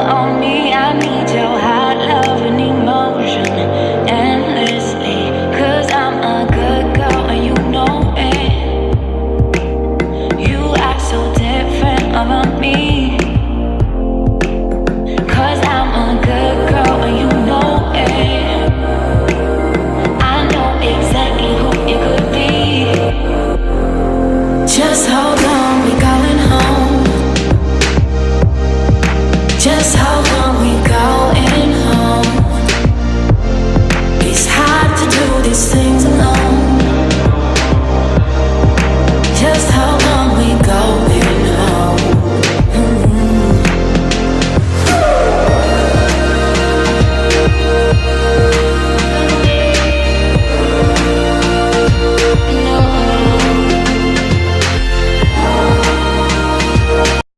on me. I need your hot love and emotion endlessly. 'Cause I'm a good girl and you know it. You act so different about me. 'Cause I'm a good girl and you know it. I know exactly who it could be. Just hold on, we going home. Just hold on, we going home. It's hard to do this thing.